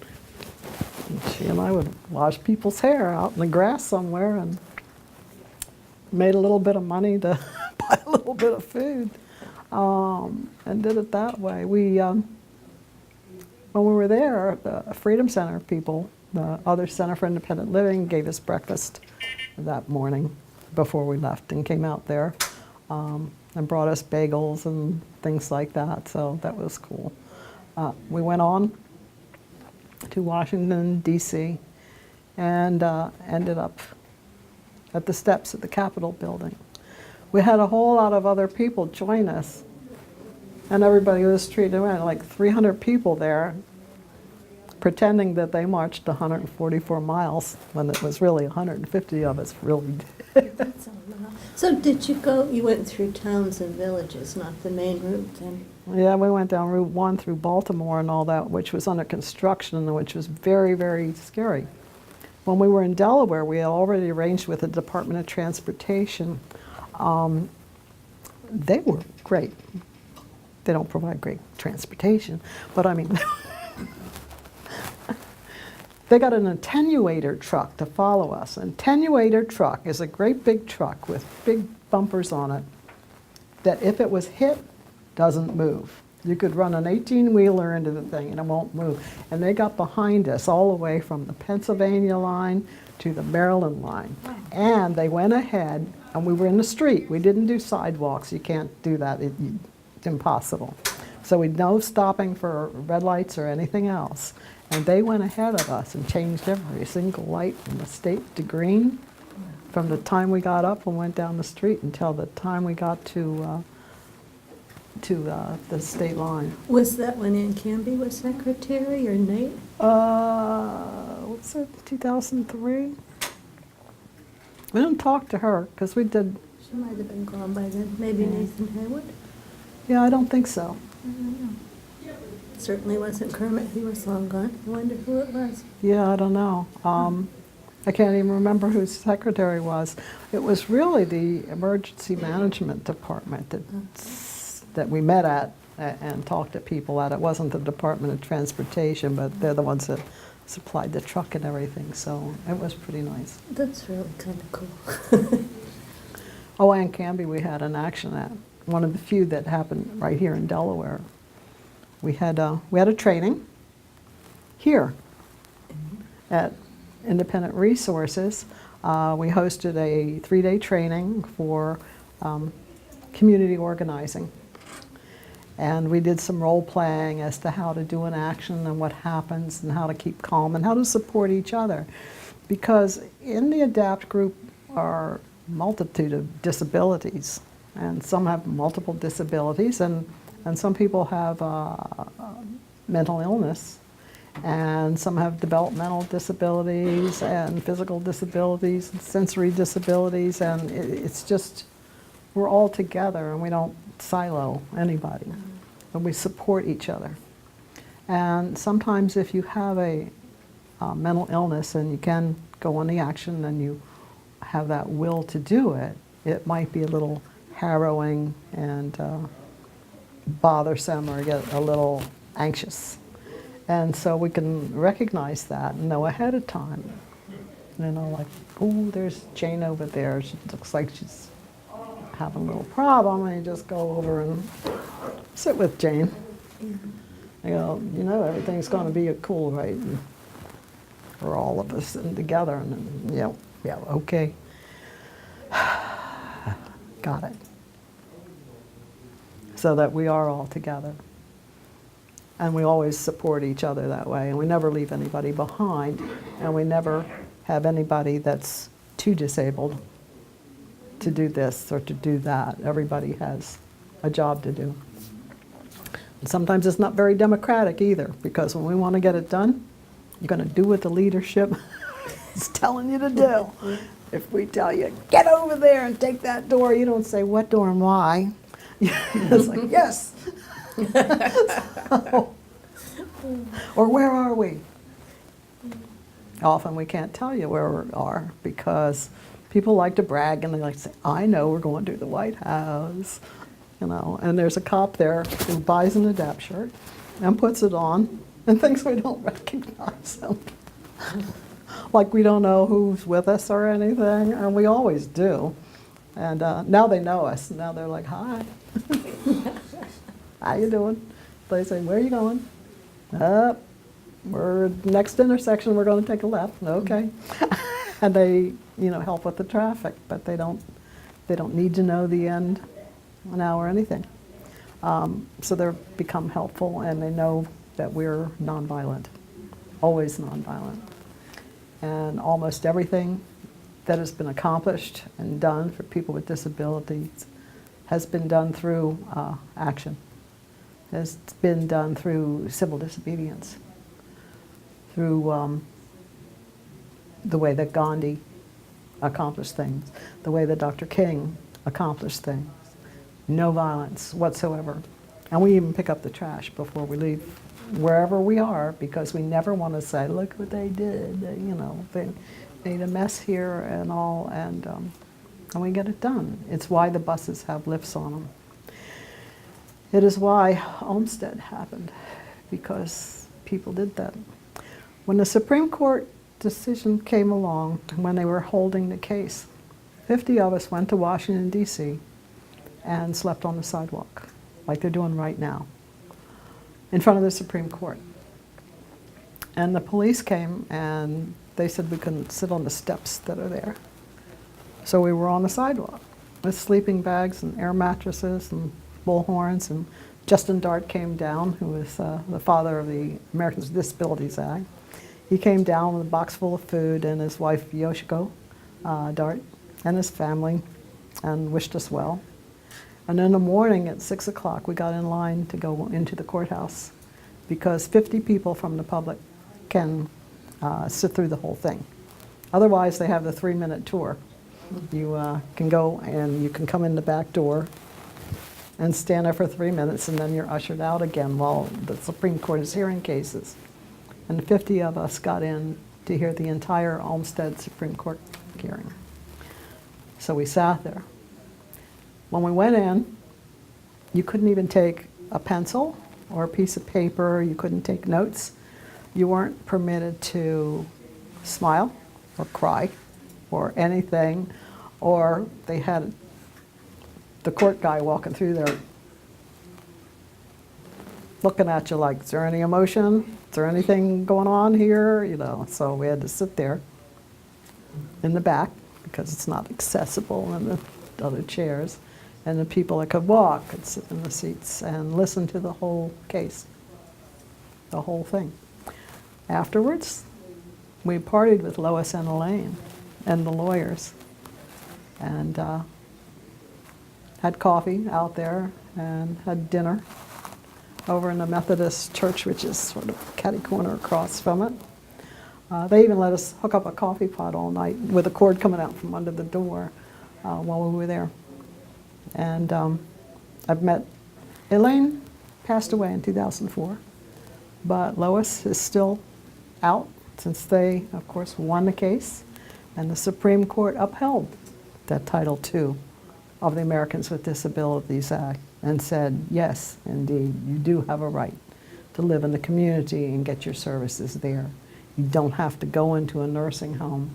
she and I would wash people's hair out in the grass somewhere and made a little bit of money to buy a little bit of food, and did it that way. When we were there, the Freedom Center people, the other Center for Independent Living, gave us breakfast that morning before we left and came out there and brought us bagels and things like that, so that was cool. We went on to Washington, D.C., and ended up at the steps of the Capitol building. We had a whole lot of other people join us, and everybody was treated well, like 300 people there, pretending that they marched 144 miles when it was really 150 of us really did. That's a lot. So did you went through towns and villages, not the main route then? Yeah, we went down Route 1 through Baltimore and all that, which was under construction, which was very, very scary. When we were in Delaware, we had already arranged with the Department of Transportation. They were great. They don't provide great transportation, but I mean, they got an attenuator truck to follow us. An attenuator truck is a great big truck with big bumpers on it that if it was hit, doesn't move. You could run an 18-wheeler into the thing and it won't move. And they got behind us all the way from the Pennsylvania line to the Maryland line. And they went ahead, and we were in the street. We didn't do sidewalks. You can't do that. It's impossible. So we no stopping for red lights or anything else. And they went ahead of us and changed every single light from the state to green from the time we got up and went down the street until the time we got to the state line. Was that when Ann Canby was secretary or Nate? What's it, 2003? We didn't talk to her because we did. She might have been gone by then. Maybe Yeah. Nathan Haywood? Yeah, I don't think so. I don't know. Certainly wasn't Kermit. He was long gone. I wonder who it was. Yeah, I don't know. I can't even remember who secretary was. It was really the Emergency Management Department that we met at and talked to people at. It wasn't the Department of Transportation, but they're the ones that supplied the truck and everything, so it was pretty nice. That's really kind of cool. Oh, and Canby we had an action at, one of the few that happened right here in Delaware. We had a training here at Independent Resources. We hosted a 3-day training for community organizing. And we did some role playing as to how to do an action and what happens and how to keep calm and how to support each other. Because in the ADAPT group are a multitude of disabilities, and some have multiple disabilities, and some people have mental illness, and some have developmental disabilities and physical disabilities and sensory disabilities, and it's just, we're all together and we don't silo anybody, and we support each other. And sometimes if you have a mental illness and you can go on the action and you have that will to do it, it might be a little harrowing and bothersome or get a little anxious. And so we can recognize that and know ahead of time. You know, like, oh, there's Jane over there. She looks like she's having a little problem, and you just go over and sit with Jane. You go, you know, everything's going to be cool, right? And we're all of us in together, and then, yeah, okay. Got it. So that we are all together. And we always support each other that way, and we never leave anybody behind, and we never have anybody that's too disabled to do this or to do that. Everybody has a job to do. And sometimes it's not very democratic either, because when we want to get it done, you're going to do what the leadership is telling you to do. If we tell you, get over there and take that door, you don't say what door and why. It's like, yes. So, or where are we? Often we can't tell you where we are because people like to brag and they like to say, I know we're going to the White House, you know, and there's a cop there who buys an ADAPT shirt and puts it on and thinks we don't recognize him. Like we don't know who's with us or anything, and we always do. And now they know us. Now they're like, hi. How you doing? They say, where are you going? We're next intersection, we're going to take a left. Okay. And they, you know, help with the traffic, but they don't need to know the end now or anything. So they've become helpful, and they know that we're nonviolent, always nonviolent. And almost everything that has been accomplished and done for people with disabilities has been done through action. Has been done through civil disobedience, through the way that Gandhi accomplished things, the way that Dr. King accomplished things. No violence whatsoever. And we even pick up the trash before we leave wherever we are, because we never want to say, look what they did, you know, they made a mess here and all, and we get it done. It's why the buses have lifts on them. It is why Olmsted happened, because people did that. When the Supreme Court decision came along, when they were holding the case, 50 of us went to Washington, D.C. and slept on the sidewalk, like they're doing right now, in front of the Supreme Court. And the police came and they said we couldn't sit on the steps that are there. So we were on the sidewalk with sleeping bags and air mattresses and bullhorns, and Justin Dart came down, who was the father of the Americans with Disabilities Act. He came down with a box full of food, and his wife Yoshiko Dart and his family, and wished us well. And in the morning at 6 o'clock, we got in line to go into the courthouse, because 50 people from the public can sit through the whole thing. Otherwise, they have the 3-minute tour. You can go and you can come in the back door and stand there for 3 minutes, and then you're ushered out again while the Supreme Court is hearing cases. And 50 of us got in to hear the entire Olmsted Supreme Court hearing. So we sat there. When we went in, you couldn't even take a pencil or a piece of paper. You couldn't take notes. You weren't permitted to smile or cry or anything. Or they had the court guy walking through there looking at you like, is there any emotion? Is there anything going on here? You know, so we had to sit there in the back because it's not accessible in the other chairs. And the people that could walk could sit in the seats and listen to the whole case, the whole thing. Afterwards, we partied with Lois and Elaine and the lawyers, and had coffee out there and had dinner over in the Methodist church, which is sort of catty corner across from it. They even let us hook up a coffee pot all night with a cord coming out from under the door while we were there. And I've met, Elaine passed away in 2004, but Lois is still out since they, of course, won the case, and the Supreme Court upheld that Title II of the Americans with Disabilities Act and said, yes, indeed, you do have a right to live in the community and get your services there. You don't have to go into a nursing home.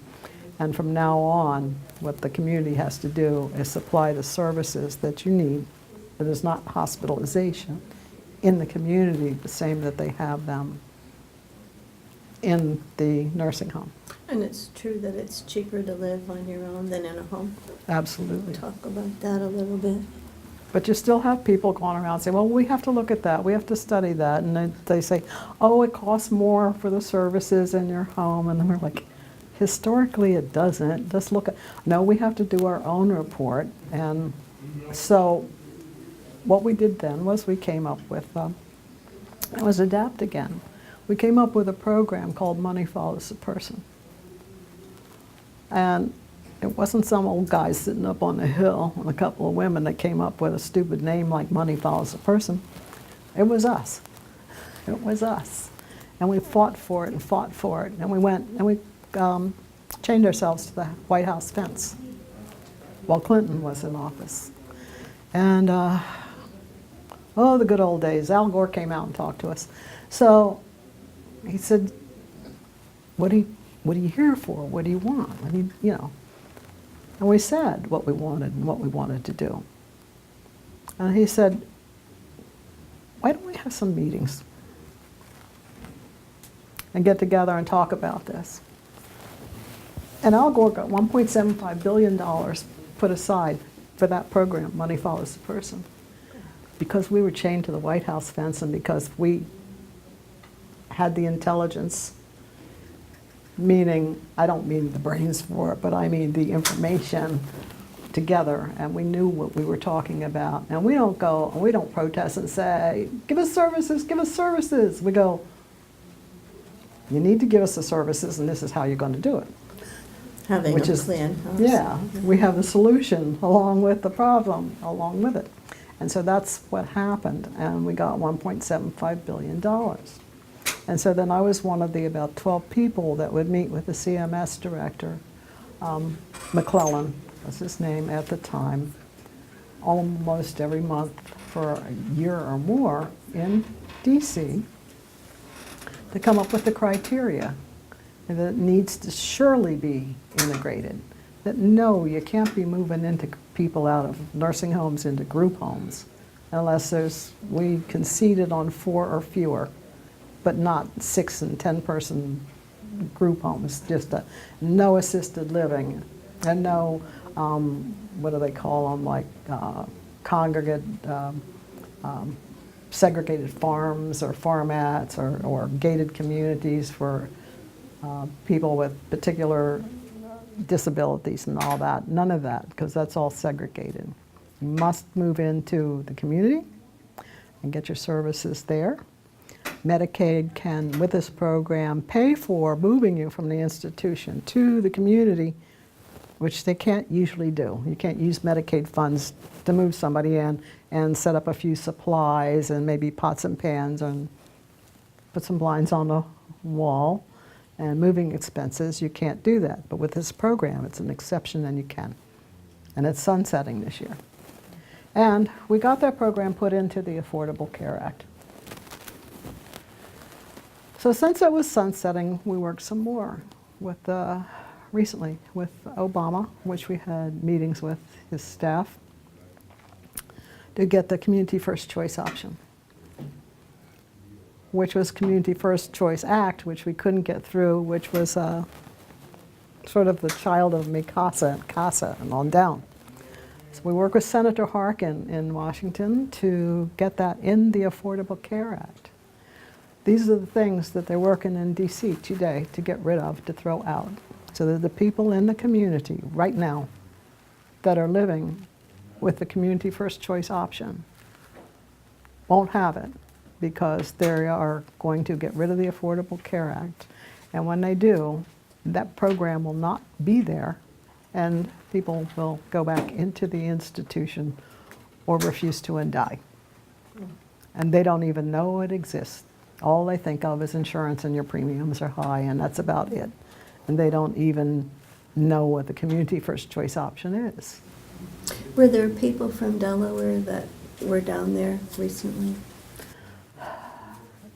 And from now on, what the community has to do is supply the services that you need. It is not hospitalization in the community, the same that they have them in the nursing home. And it's true that it's cheaper to live on your own than in a home. Absolutely. Talk about that a little bit. But you still have people going around saying, well, we have to look at that, we have to study that. And they say, oh, it costs more for the services in your home. And then we're like, historically it doesn't. Just look at, no, we have to do our own report. And so what we did then was we came up with, it was ADAPT again. We came up with a program called Money Follows the Person. And it wasn't some old guy sitting up on a hill and a couple of women that came up with a stupid name like Money Follows the Person. It was us. It was us. And we fought for it and fought for it. And we went and we chained ourselves to the White House fence while Clinton was in office. And, oh, the good old days. Al Gore came out and talked to us. So he said, what are you here for? What do you want? I mean, you know. And we said what we wanted and what we wanted to do. And he said, why don't we have some meetings and get together and talk about this? And Al Gore got $1.75 billion put aside for that program, Money Follows the Person, because we were chained to the White House fence and because we had the intelligence, meaning, I don't mean the brains for it, but I mean the information together, and we knew what we were talking about. And we don't go, we don't protest and say, give us services, give us services. We go, you need to give us the services and this is how you're going to do it. Having Which a is, plan. yeah, we have the solution along with the problem, along with it. And so that's what happened, and we got $1.75 billion. And so then I was one of the about 12 people that would meet with the CMS director, McMullin was his name at the time, almost every month for a year or more in DC to come up with the criteria that it needs to surely be integrated. That no, you can't be moving into people out of nursing homes into group homes unless we conceded on 4 or fewer, but not 6 and 10 person group homes, just no assisted living and no, what do they call them, like congregate, segregated farms or farmettes or gated communities for people with particular disabilities and all that. None of that, because that's all segregated. You must move into the community and get your services there. Medicaid can, with this program, pay for moving you from the institution to the community, which they can't usually do. You can't use Medicaid funds to move somebody in and set up a few supplies and maybe pots and pans and put some blinds on the wall and moving expenses. You can't do that. But with this program, it's an exception and you can. And it's sunsetting this year. And we got that program put into the Affordable Care Act. So since it was sunsetting, we worked some more with recently with Obama, which we had meetings with his staff to get the Community First Choice option, which was Community First Choice Act, which we couldn't get through, which was sort of the child of MICASA and CASA and on down. So we work with Senator Harkin in Washington to get that in the Affordable Care Act. These are the things that they're working in DC today to get rid of, to throw out, so that the people in the community right now that are living with the Community First Choice option won't have it, because they are going to get rid of the Affordable Care Act. And when they do, that program will not be there, and people will go back into the institution or refuse to and die. And they don't even know it exists. All they think of is insurance and your premiums are high, and that's about it. And they don't even know what the Community First Choice option is. Were there people from Delaware that were down there recently?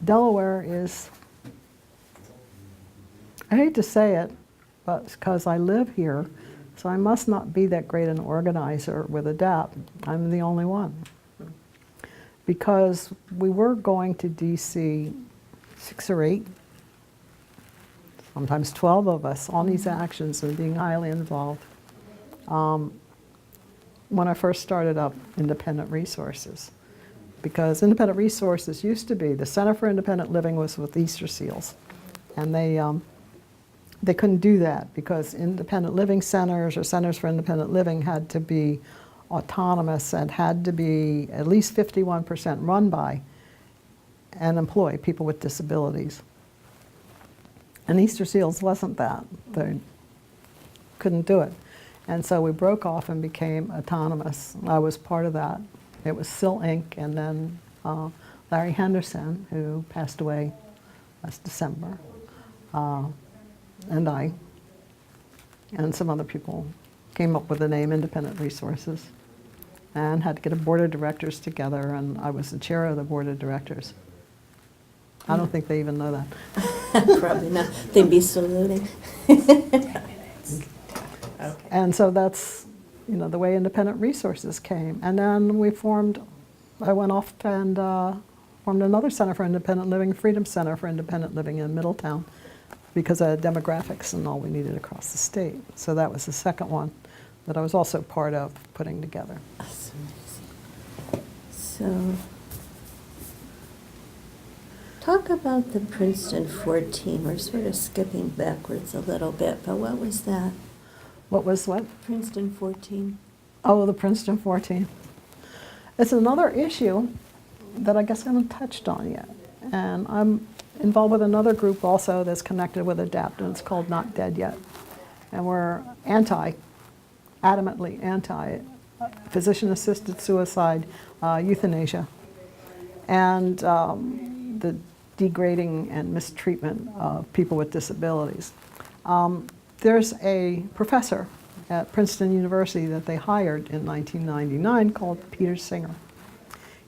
Delaware is, I hate to say it, but because I live here, so I must not be that great an organizer with ADAPT. I'm the only one. Because we were going to DC 6 or 8 sometimes 12 of us on these actions and being highly involved. When I first started up Independent Resources, because Independent Resources used to be, the Center for Independent Living was with Easter Seals, and they couldn't do that because independent living centers or centers for independent living had to be autonomous and had to be at least 51% run by and employ people with disabilities. And Easter Seals wasn't that. They couldn't do it. And so we broke off and became autonomous. I was part of that. It was Sil Inc. and then Larry Henderson, who passed away last December, and I, and some other people came up with the name Independent Resources and had to get a board of directors together, and I was the chair of the board of directors. I don't think they even know that. Probably not. They'd be saluting. And so that's, the way Independent Resources came. And then I went off and formed another Center for Independent Living, Freedom Center for Independent Living in Middletown, because of demographics and all we needed across the state. So that was the second one that I was also part of putting together. That's amazing. So, talk about the Princeton 14. We're sort of skipping backwards a little bit, but what was that? What was what? Princeton 14. Oh, the Princeton 14. It's another issue that I guess I haven't touched on yet. And I'm involved with another group also that's connected with ADAPT, and it's called Not Dead Yet. And we're adamantly anti physician-assisted suicide, euthanasia, and the degrading and mistreatment of people with disabilities. There's a professor at Princeton University that they hired in 1999 called Peter Singer.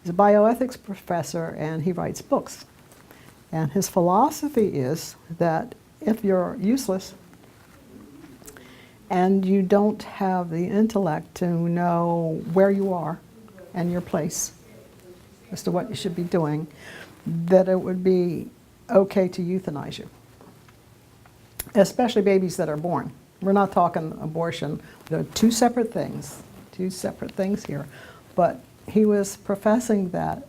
He's a bioethics professor and he writes books. And his philosophy is that if you're useless and you don't have the intellect to know where you are and your place as to what you should be doing, that it would be okay to euthanize you. Especially babies that are born. We're not talking abortion. There are two separate things here. But he was professing that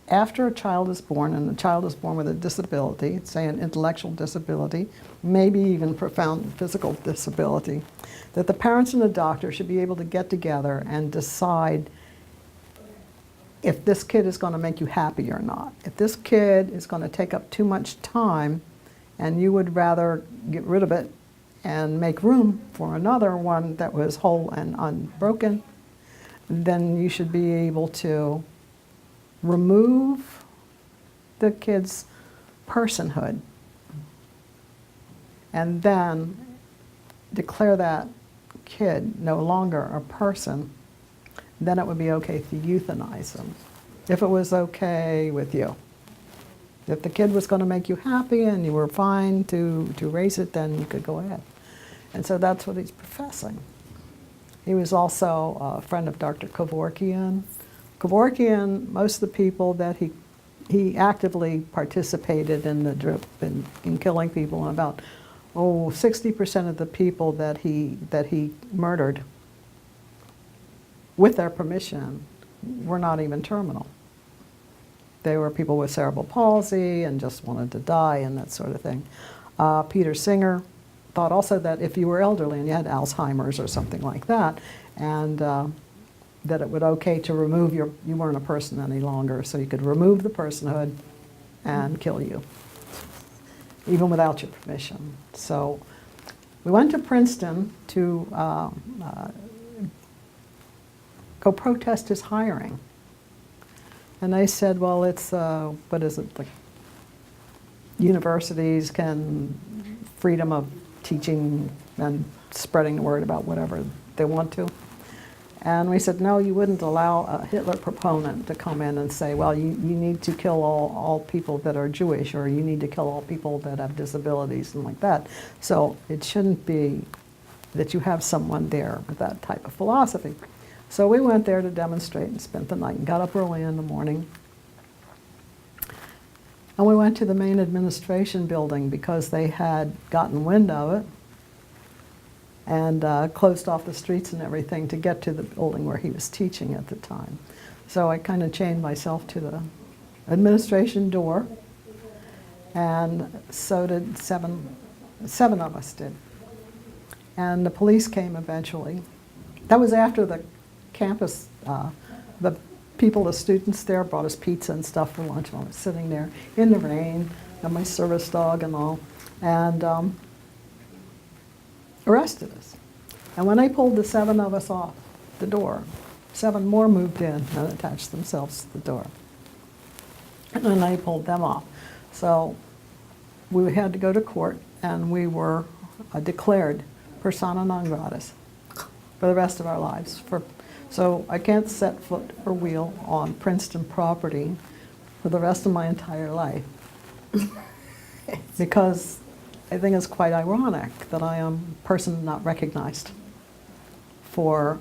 after a child is born, and the child is born with a disability, say an intellectual disability, maybe even profound physical disability, that the parents and the doctor should be able to get together and decide if this kid is going to make you happy or not. If this kid is going to take up too much time and you would rather get rid of it and make room for another one that was whole and unbroken, then you should be able to remove the kid's personhood and then declare that kid no longer a person, then it would be okay to euthanize them, if it was okay with you. If the kid was going to make you happy and you were fine to raise it, then you could go ahead. And so that's what he's professing. He was also a friend of Dr. Kevorkian. Kevorkian, most of the people that he actively participated in the drip in killing people, and about 60% of the people that he murdered with their permission were not even terminal. They were people with cerebral palsy and just wanted to die and that sort of thing. Peter Singer thought also that if you were elderly and you had Alzheimer's or something like that, and that it would okay to remove you weren't a person any longer, so you could remove the personhood and kill you, even without your permission. So we went to Princeton to go protest his hiring. And they said, well, it's, what is it, like universities can freedom of teaching and spreading the word about whatever they want to. And we said, no, you wouldn't allow a Hitler proponent to come in and say, well, you need to kill all people that are Jewish, or you need to kill all people that have disabilities and like that. So it shouldn't be that you have someone there with that type of philosophy. So we went there to demonstrate and spent the night and got up early in the morning. And we went to the main administration building because they had gotten wind of it and closed off the streets and everything to get to the building where he was teaching at the time. So I kind of chained myself to the administration door, and so did seven of us did. And the police came eventually. That was after the campus, the people, the students there brought us pizza and stuff for lunch while I was sitting there in the rain, and my service dog and all, and arrested us. And when they pulled the 7 of us off the door, 7 more moved in and attached themselves to the door. And then they pulled them off. So we had to go to court, and we were declared persona non gratis for the rest of our lives. So I can't set foot or wheel on Princeton property for the rest of my entire life. Because I think it's quite ironic that I am a person not recognized for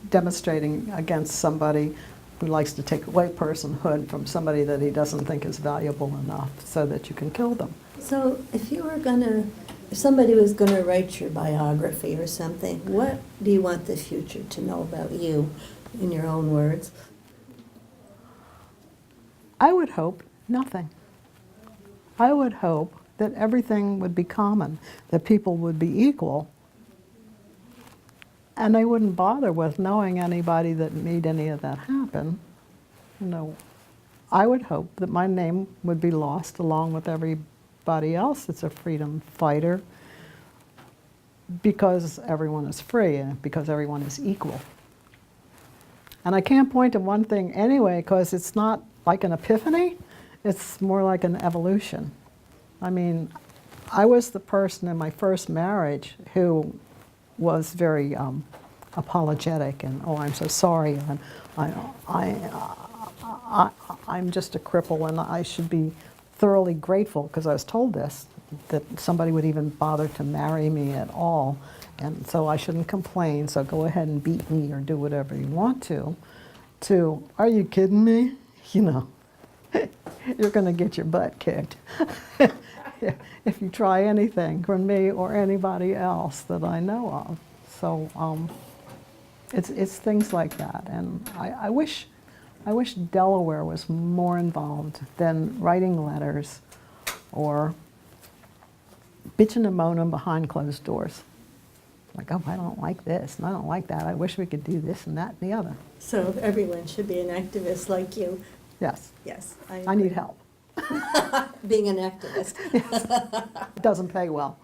demonstrating against somebody who likes to take away personhood from somebody that he doesn't think is valuable enough so that you can kill them. So if somebody was gonna write your biography or something, what do you want the future to know about you, in your own words? I would hope nothing. I would hope that everything would be common, that people would be equal, and they wouldn't bother with knowing anybody that made any of that happen. You know, I would hope that my name would be lost along with everybody else that's a freedom fighter, because everyone is free and because everyone is equal. And I can't point to one thing anyway, because it's not like an epiphany, it's more like an evolution. I mean, I was the person in my first marriage who was very apologetic and, oh, I'm so sorry, and I'm just a cripple and I should be thoroughly grateful because I was told this, that somebody would even bother to marry me at all, and so I shouldn't complain, so go ahead and beat me or do whatever you want to, are you kidding me? You know, you're going to get your butt kicked if you try anything from me or anybody else that I know of. So it's things like that, and I wish Delaware was more involved than writing letters or bitching and moaning behind closed doors. Like, oh, I don't like this and I don't like that. I wish we could do this and that and the other. So everyone should be an activist like you. Yes. Yes. I need help. Being an activist. It doesn't pay well.